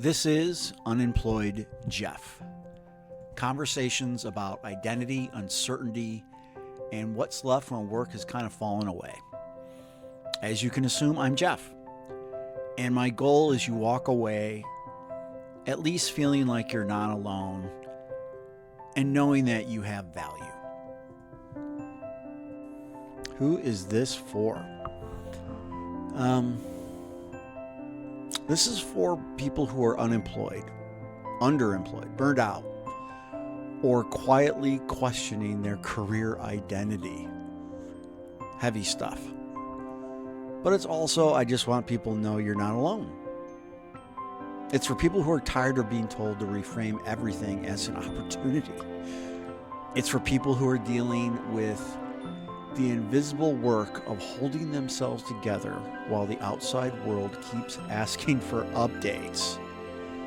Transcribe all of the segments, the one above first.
This is Unemployed Jeff. Conversations about identity, uncertainty, and what's left when work has kind of fallen away. As you can assume, I'm Jeff. And my goal is you walk away at least feeling like you're not alone and knowing that you have value. Who is this for? This is for people who are unemployed, underemployed, burned out, or quietly questioning their career identity. Heavy stuff. But it's also, I just want people to know you're not alone. It's for people who are tired of being told to reframe everything as an opportunity. It's for people who are dealing with the invisible work of holding themselves together while the outside world keeps asking for updates.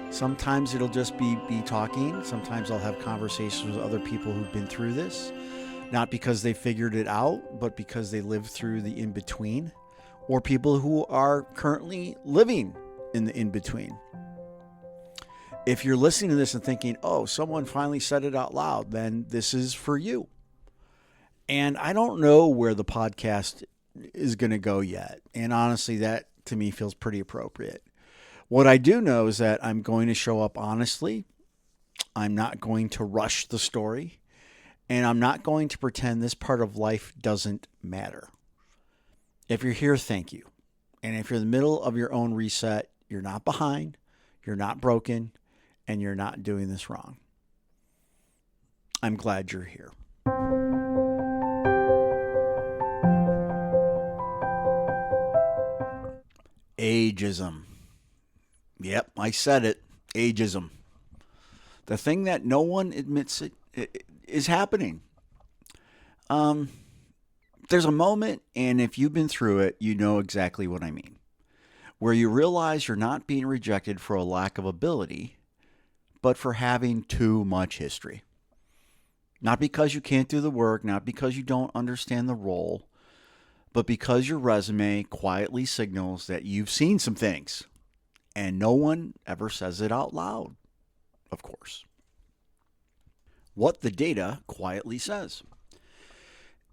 Sometimes it'll just be talking. Sometimes I'll have conversations with other people who've been through this, not because they figured it out, but because they lived through the in-between, or people who are currently living in the in-between. If you're listening to this and thinking, oh, someone finally said it out loud, then this is for you. And I don't know where the podcast is going to go yet. And honestly, that to me feels pretty appropriate. What I do know is that I'm going to show up honestly. I'm not going to rush the story. And I'm not going to pretend this part of life doesn't matter. If you're here, thank you. And if you're in the middle of your own reset, you're not behind, you're not broken, and you're not doing this wrong. I'm glad you're here. Ageism. Yep, I said it. Ageism. The thing that no one admits it is happening. There's a moment, and if you've been through it, you know exactly what I mean, where you realize you're not being rejected for a lack of ability, but for having too much history. Not because you can't do the work, not because you don't understand the role, but because your resume quietly signals that you've seen some things, and no one ever says it out loud, of course. What the data quietly says.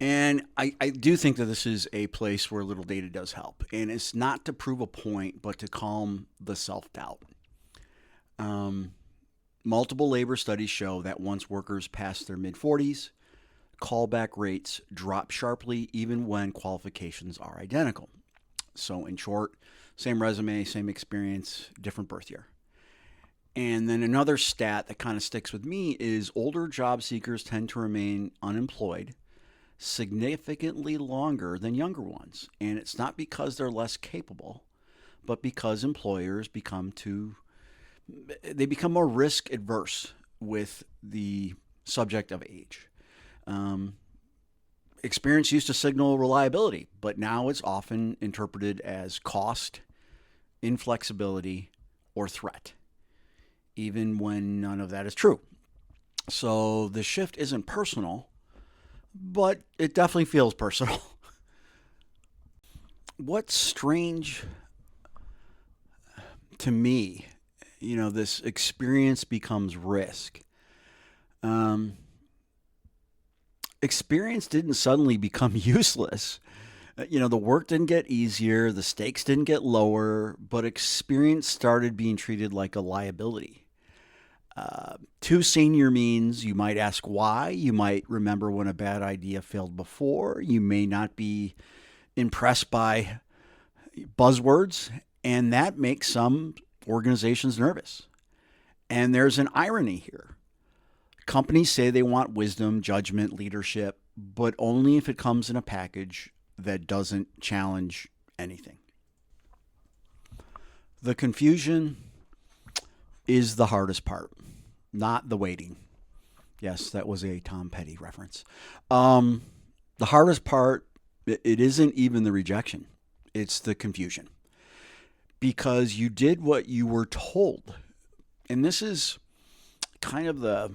And I do think that this is a place where little data does help. And it's not to prove a point, but to calm the self-doubt. Multiple labor studies show that once workers pass their mid-40s, callback rates drop sharply even when qualifications are identical. So in short, same resume, same experience, different birth year. And then another stat that kind of sticks with me is older job seekers tend to remain unemployed significantly longer than younger ones. And it's not because they're less capable, but because employers become more risk adverse with the subject of age. Experience used to signal reliability, but now it's often interpreted as cost, inflexibility, or threat, even when none of that is true. So the shift isn't personal, but it definitely feels personal. What's strange to me, this experience becomes risk. Experience didn't suddenly become useless. The work didn't get easier, the stakes didn't get lower, but experience started being treated like a liability. Too senior means you might ask why, you might remember when a bad idea failed before, you may not be impressed by buzzwords, and that makes some organizations nervous. And there's an irony here. Companies say they want wisdom, judgment, leadership, but only if it comes in a package that doesn't challenge anything. The confusion is the hardest part, not the waiting. Yes, that was a Tom Petty reference. The hardest part, it isn't even the rejection. It's the confusion. Because you did what you were told. And this is kind of the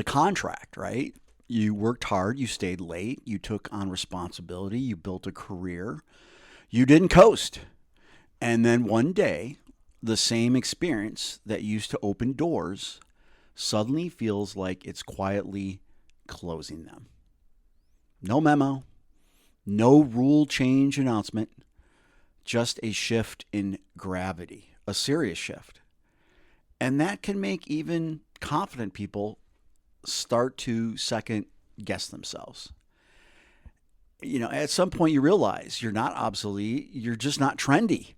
contract, right? You worked hard, you stayed late, you took on responsibility, you built a career, you didn't coast. And then one day, the same experience that used to open doors suddenly feels like it's quietly closing them. No memo, no rule change announcement, just a shift in gravity, a serious shift. And that can make even confident people start to second guess themselves. At some point you realize you're not obsolete, you're just not trendy,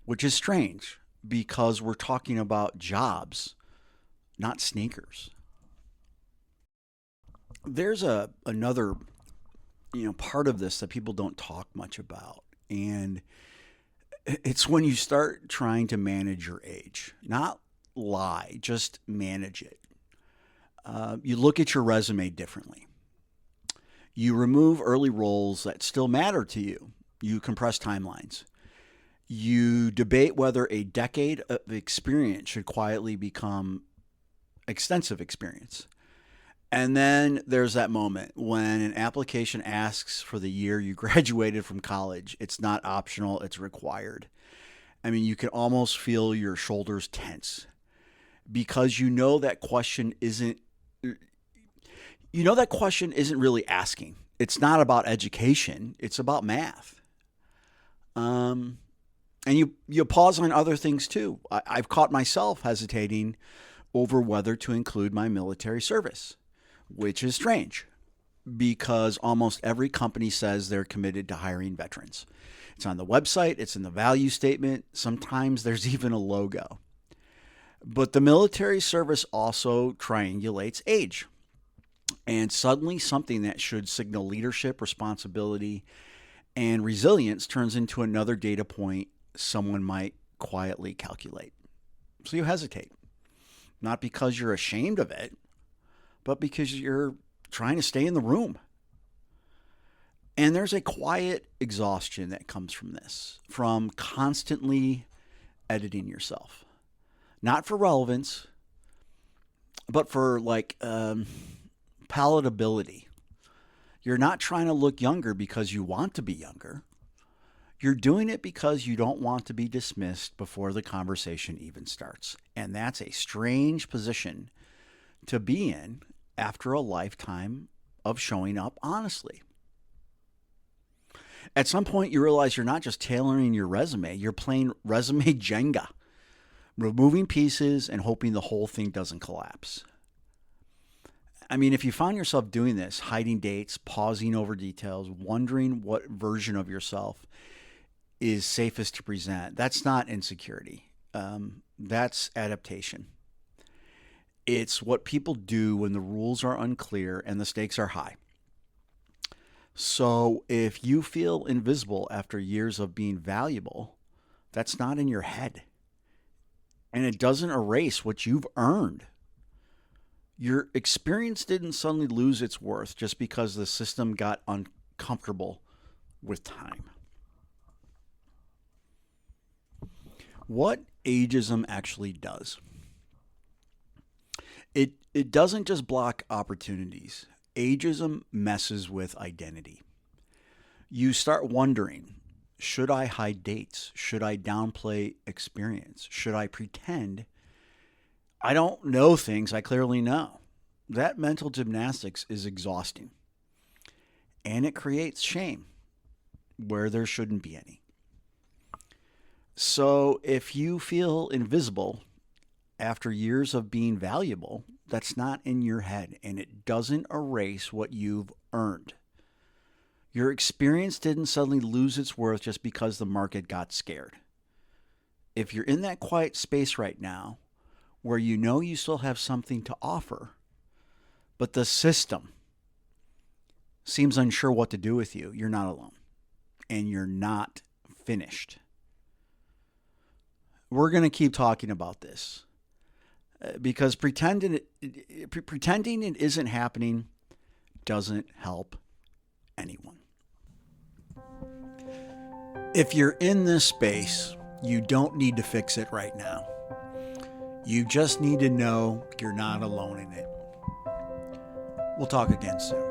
which is strange because we're talking about jobs, not sneakers. There's another part of this that people don't talk much about, and it's when you start trying to manage your age, not lie, just manage it. You look at your resume differently. You remove early roles that still matter to you. You compress timelines. You debate whether a decade of experience should quietly become extensive experience. And then there's that moment when an application asks for the year you graduated from college. It's not optional, it's required. I mean, you can almost feel your shoulders tense because that question isn't really asking. It's not about education, it's about math. And you pause on other things too. I've caught myself hesitating over whether to include my military service, which is strange because almost every company says they're committed to hiring veterans. It's on the website, it's in the value statement, sometimes there's even a logo. But the military service also triangulates age. And suddenly something that should signal leadership, responsibility, and resilience turns into another data point someone might quietly calculate. So you hesitate, not because you're ashamed of it, but because you're trying to stay in the room. And there's a quiet exhaustion that comes from this, from constantly editing yourself. Not for relevance, but for palatability. You're not trying to look younger because you want to be younger. You're doing it because you don't want to be dismissed before the conversation even starts. And that's a strange position to be in after a lifetime of showing up honestly. At some point, you realize you're not just tailoring your resume, you're playing resume Jenga, removing pieces and hoping the whole thing doesn't collapse. I mean, if you found yourself doing this, hiding dates, pausing over details, wondering what version of yourself is safest to present, that's not insecurity. That's adaptation. It's what people do when the rules are unclear and the stakes are high. So if you feel invisible after years of being valuable, that's not in your head. And it doesn't erase what you've earned. Your experience didn't suddenly lose its worth just because the system got uncomfortable with time. What ageism actually does. It doesn't just block opportunities. Ageism messes with identity. You start wondering, should I hide dates? Should I downplay experience? Should I pretend I don't know things I clearly know? That mental gymnastics is exhausting. And it creates shame where there shouldn't be any. So if you feel invisible after years of being valuable, that's not in your head, and it doesn't erase what you've earned. Your experience didn't suddenly lose its worth just because the market got scared. If you're in that quiet space right now where you know you still have something to offer, but the system seems unsure what to do with you, you're not alone, and you're not finished. We're going to keep talking about this because pretending it isn't happening doesn't help anyone. If you're in this space, you don't need to fix it right now. You just need to know you're not alone in it. We'll talk again soon.